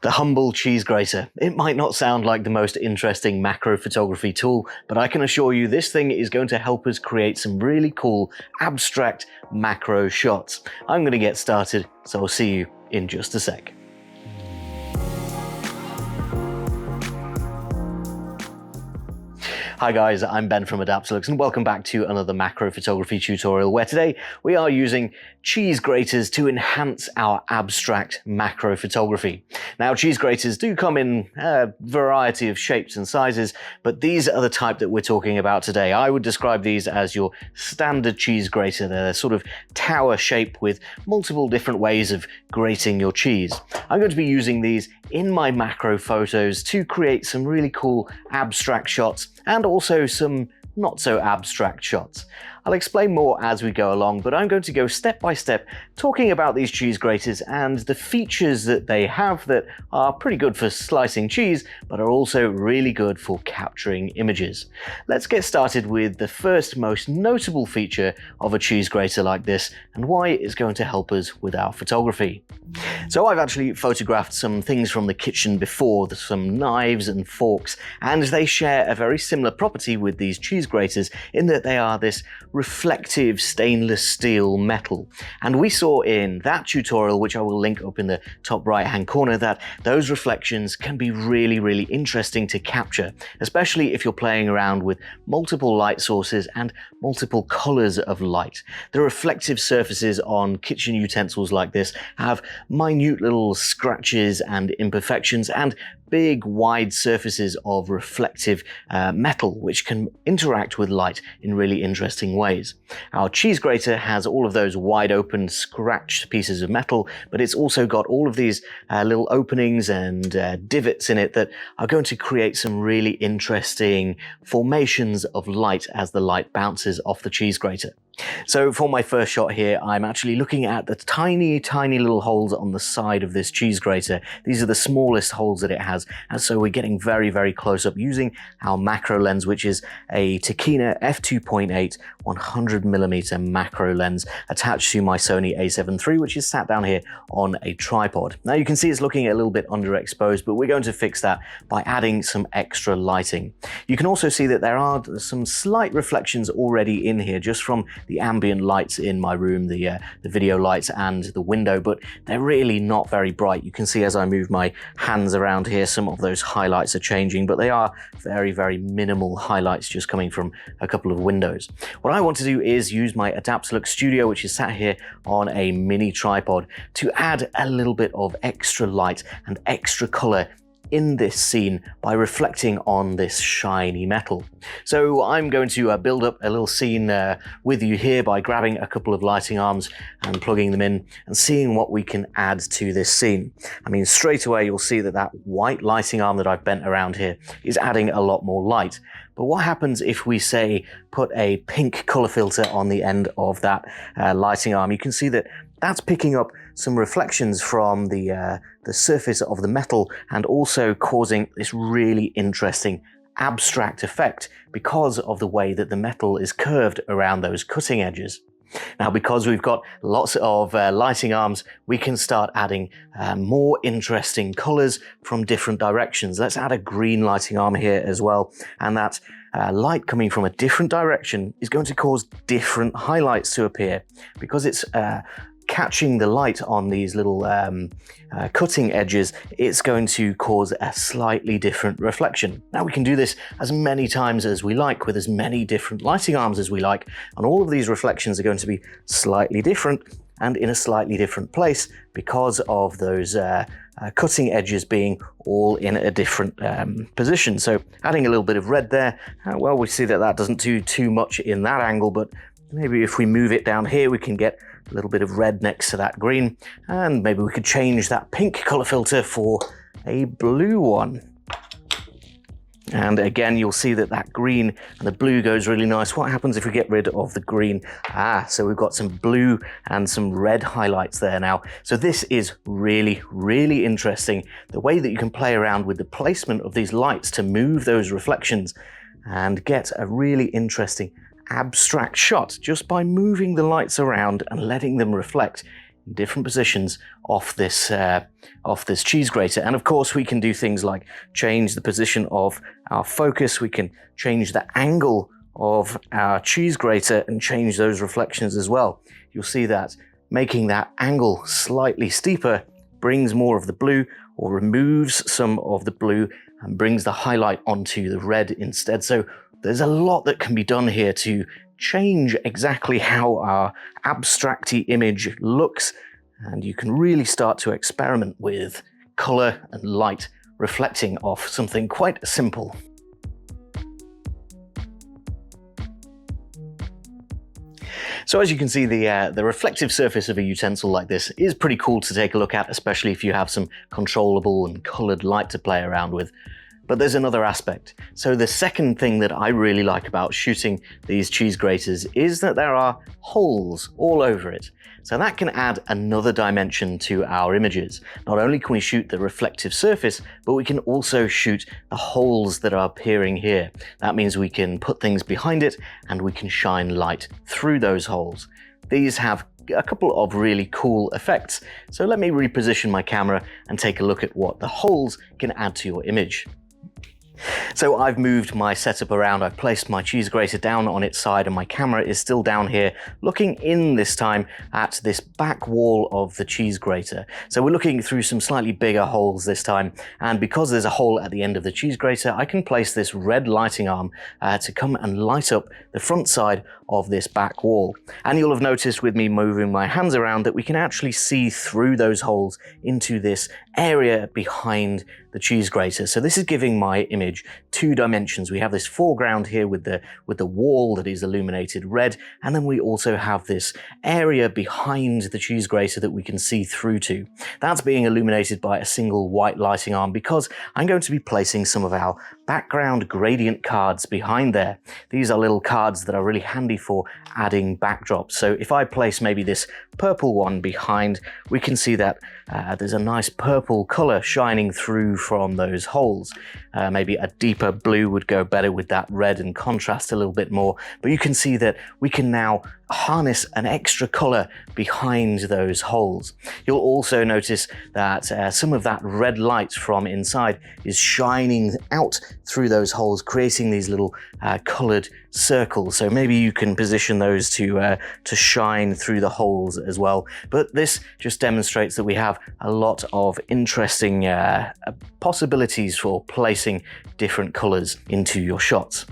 The humble cheese grater. It might not sound like the most interesting macro photography tool, but I can assure you this thing is going to help us create some really cool, abstract macro shots. I'm going to get started, so I'll see you in just a sec. Hi guys, I'm Ben from Adaptalux and welcome back to another macro photography tutorial where today we are using cheese graters to enhance our abstract macro photography. Now cheese graters do come in a variety of shapes and sizes, but these are the type that we're talking about today. I would describe these as your standard cheese grater. They're a sort of tower shape with multiple different ways of grating your cheese. I'm going to be using these in my macro photos to create some really cool abstract shots and also some not so abstract shots. I'll explain more as we go along, but I'm going to go step by step talking about these cheese graters and the features that they have that are pretty good for slicing cheese, but are also really good for capturing images. Let's get started with the first most notable feature of a cheese grater like this and why it's going to help us with our photography. So I've actually photographed some things from the kitchen before, some knives and forks, and they share a very similar property with these cheese graters in that they are this reflective stainless steel metal. And we saw in that tutorial, which I will link up in the top right hand corner, that those reflections can be really interesting to capture, especially if you're playing around with multiple light sources and multiple colors of light. The reflective surfaces on kitchen utensils like this have minute little scratches and imperfections and big wide surfaces of reflective metal which can interact with light in really interesting ways. Our cheese grater has all of those wide open scratched pieces of metal, but it's also got all of these little openings and divots in it that are going to create some really interesting formations of light as the light bounces off the cheese grater. So for my first shot here, I'm actually looking at the tiny little holes on the side of this cheese grater. These are the smallest holes that it has, and so we're getting very close up using our macro lens, which is a Tokina f2.8 100mm macro lens attached to my Sony a7 III, which is sat down here on a tripod. Now you can see it's looking a little bit underexposed, but we're going to fix that by adding some extra lighting. You can also see that there are some slight reflections already in here just from the ambient lights in my room, the video lights and the window, but they're really not very bright. You can see as I move my hands around here, some of those highlights are changing, but they are very minimal highlights just coming from a couple of windows. What I want to do is use my Adaptalux Studio, which is sat here on a mini tripod, to add a little bit of extra light and extra color in this scene by reflecting on this shiny metal. So I'm going to build up a little scene with you here by grabbing a couple of lighting arms and plugging them in and seeing what we can add to this scene. I mean, straight away you'll see that that white lighting arm that I've bent around here is adding a lot more light. But what happens if we, say, put a pink color filter on the end of that lighting arm? You can see that that's picking up some reflections from the surface of the metal and also causing this really interesting abstract effect because of the way that the metal is curved around those cutting edges. Now, because we've got lots of lighting arms, we can start adding more interesting colors from different directions. Let's add a green lighting arm here as well, and that light coming from a different direction is going to cause different highlights to appear because it's catching the light on these little cutting edges. It's going to cause a slightly different reflection. Now we can do this as many times as we like with as many different lighting arms as we like, and all of these reflections are going to be slightly different and in a slightly different place because of those cutting edges being all in a different position. So adding a little bit of red there, well, we see that that doesn't do too much in that angle, but maybe if we move it down here, we can get a little bit of red next to that green, and maybe we could change that pink color filter for a blue one. And again, you'll see that that green and the blue goes really nice. What happens if we get rid of the green? So we've got some blue and some red highlights there now. So this is really interesting. The way that you can play around with the placement of these lights to move those reflections and get a really interesting abstract shot just by moving the lights around and letting them reflect different positions off this cheese grater. And of course, we can do things like change the position of our focus. We can change the angle of our cheese grater and change those reflections as well. You'll see that making that angle slightly steeper brings more of the blue, or removes some of the blue and brings the highlight onto the red instead. So there's a lot that can be done here to change exactly how our abstracty image looks, and you can really start to experiment with color and light reflecting off something quite simple. So as you can see, the reflective surface of a utensil like this is pretty cool to take a look at, especially if you have some controllable and colored light to play around with. But there's another aspect. So the second thing that I really like about shooting these cheese graters is that there are holes all over it. So that can add another dimension to our images. Not only can we shoot the reflective surface, but we can also shoot the holes that are appearing here. That means we can put things behind it and we can shine light through those holes. These have a couple of really cool effects. So let me reposition my camera and take a look at what the holes can add to your image. So I've moved my setup around, I've placed my cheese grater down on its side, and my camera is still down here looking in this time at this back wall of the cheese grater. So we're looking through some slightly bigger holes this time, and because there's a hole at the end of the cheese grater, I can place this red lighting arm to come and light up the front side of this back wall. And you'll have noticed with me moving my hands around that we can actually see through those holes into this area behind the cheese grater. So this is giving my image two dimensions. We have this foreground here with the wall that is illuminated red, and then we also have this area behind the cheese grater that we can see through to. That's being illuminated by a single white lighting arm because I'm going to be placing some of our background gradient cards behind there. These are little cards that are really handy for adding backdrops. So if I place maybe this purple one behind, we can see that there's a nice purple color shining through from those holes. Maybe a deeper blue would go better with that red and contrast a little bit more, but you can see that we can now harness an extra color behind those holes. You'll also notice that some of that red light from inside is shining out through those holes, creating these little colored circles. So maybe you can position those to shine through the holes as well. But this just demonstrates that we have a lot of interesting possibilities for placing different colors into your shots.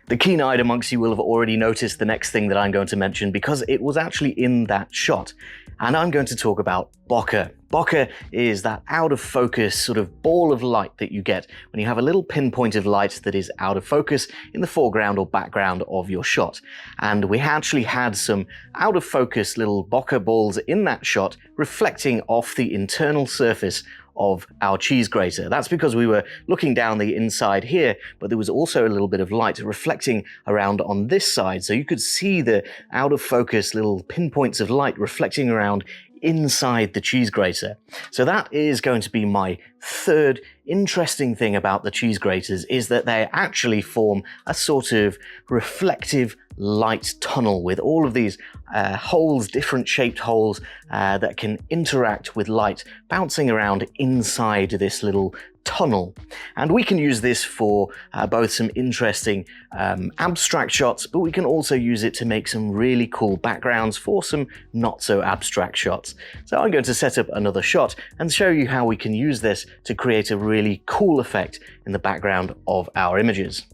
The keen-eyed amongst you will have already noticed the next thing that I'm going to mention because it was actually in that shot. And I'm going to talk about bokeh. Bokeh is that out of focus sort of ball of light that you get when you have a little pinpoint of light that is out of focus in the foreground or background of your shot. And we actually had some out of focus little bokeh balls in that shot reflecting off the internal surface of our cheese grater. That's because we were looking down the inside here, but there was also a little bit of light reflecting around on this side. So you could see the out of focus little pinpoints of light reflecting around inside the cheese grater. So that is going to be my third interesting thing about the cheese graters, is that they actually form a sort of reflective light tunnel with all of these holes, different shaped holes that can interact with light bouncing around inside this little tunnel. And we can use this for both some interesting abstract shots, but we can also use it to make some really cool backgrounds for some not so abstract shots. So I'm going to set up another shot and show you how we can use this to create a really cool effect in the background of our images.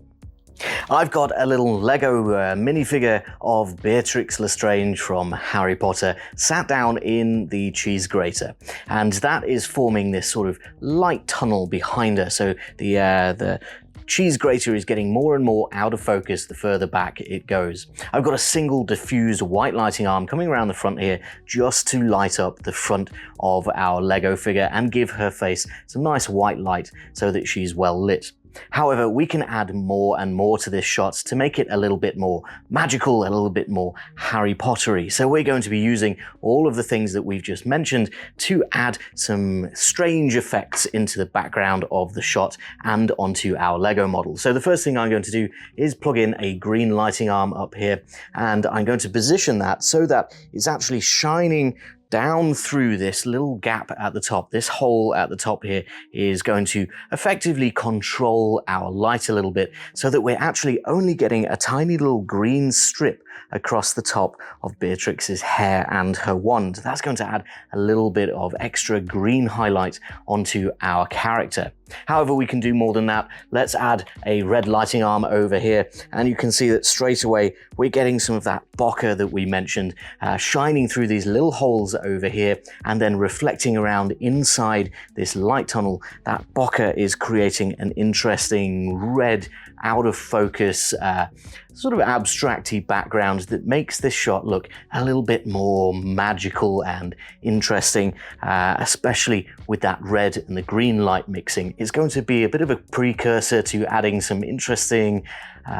I've got a little Lego minifigure of Beatrix Lestrange from Harry Potter sat down in the cheese grater, and that is forming this sort of light tunnel behind her. So the cheese grater is getting more and more out of focus the further back it goes. I've got a single diffused white lighting arm coming around the front here just to light up the front of our Lego figure and give her face some nice white light so that she's well lit. However, we can add more and more to this shot to make it a little bit more magical, a little bit more Harry Pottery. So we're going to be using all of the things that we've just mentioned to add some strange effects into the background of the shot and onto our Lego model. So the first thing I'm going to do is plug in a green lighting arm up here, and I'm going to position that so that it's actually shining down through this little gap at the top. This hole at the top here is going to effectively control our light a little bit so that we're actually only getting a tiny little green strip across the top of Beatrix's hair and her wand. That's going to add a little bit of extra green highlight onto our character. However, we can do more than that. Let's add a red lighting arm over here, and you can see that straight away we're getting some of that bokeh that we mentioned shining through these little holes over here and then reflecting around inside this light tunnel. That bokeh is creating an interesting red, out of focus, sort of abstract-y background that makes this shot look a little bit more magical and interesting, especially with that red and the green light mixing. It's going to be a bit of a precursor to adding some interesting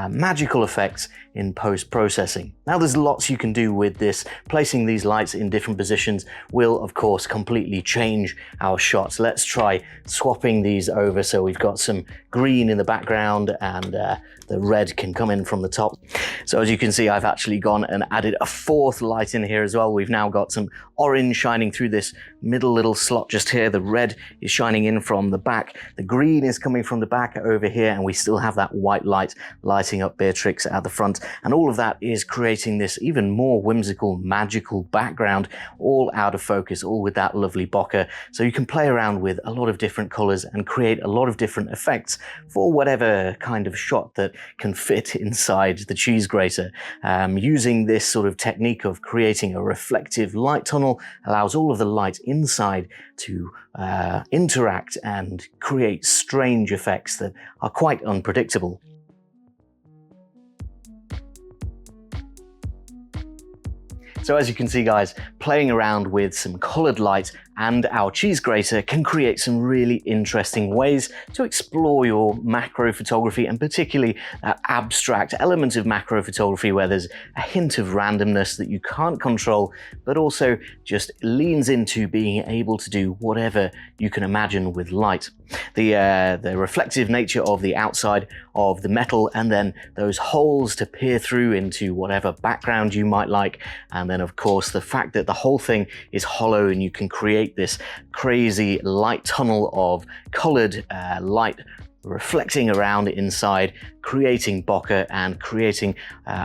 magical effects in post-processing. Now, there's lots you can do with this. Placing these lights in different positions will, of course, completely change our shots. Let's try swapping these over so we've got some green in the background and the red can come in from the top. So as you can see, I've actually gone and added a fourth light in here as well. We've now got some orange shining through this middle little slot just here. The red is shining in from the back. The green is coming from the back over here, and we still have that white light lighting up Beatrix at the front. And all of that is creating this even more whimsical, magical background, all out of focus, all with that lovely bokeh. So you can play around with a lot of different colors and create a lot of different effects for whatever kind of shot that can fit inside the cheese grater. Using this sort of technique of creating a reflective light tunnel allows all of the light inside to interact and create strange effects that are quite unpredictable. So as you can see, guys, playing around with some colored light and our cheese grater can create some really interesting ways to explore your macro photography, and particularly that abstract element of macro photography where there's a hint of randomness that you can't control, but also just leans into being able to do whatever you can imagine with light. The reflective nature of the outside of the metal, and then those holes to peer through into whatever background you might like, and then of course the fact that the whole thing is hollow and you can create this crazy light tunnel of colored light reflecting around inside, creating bokeh and creating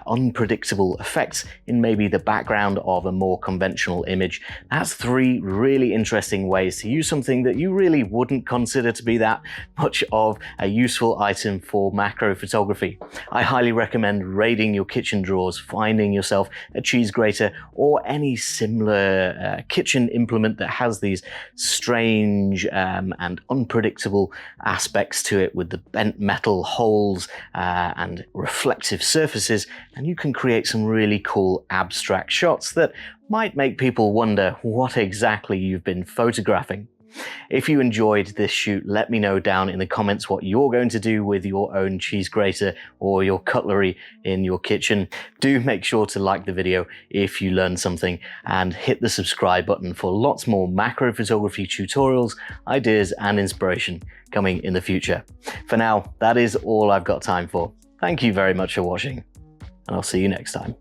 unpredictable effects in maybe the background of a more conventional image. That's three really interesting ways to use something that you really wouldn't consider to be that much of a useful item for macro photography. I highly recommend raiding your kitchen drawers, finding yourself a cheese grater or any similar kitchen implement that has these strange and unpredictable aspects to it, with the bent metal holes and reflective surfaces, and you can create some really cool abstract shots that might make people wonder what exactly you've been photographing. If you enjoyed this shoot, let me know down in the comments what you're going to do with your own cheese grater or your cutlery in your kitchen. Do make sure to like the video if you learned something, and hit the subscribe button for lots more macro photography tutorials, ideas and inspiration coming in the future. For now, that is all I've got time for. Thank you very much for watching, and I'll see you next time.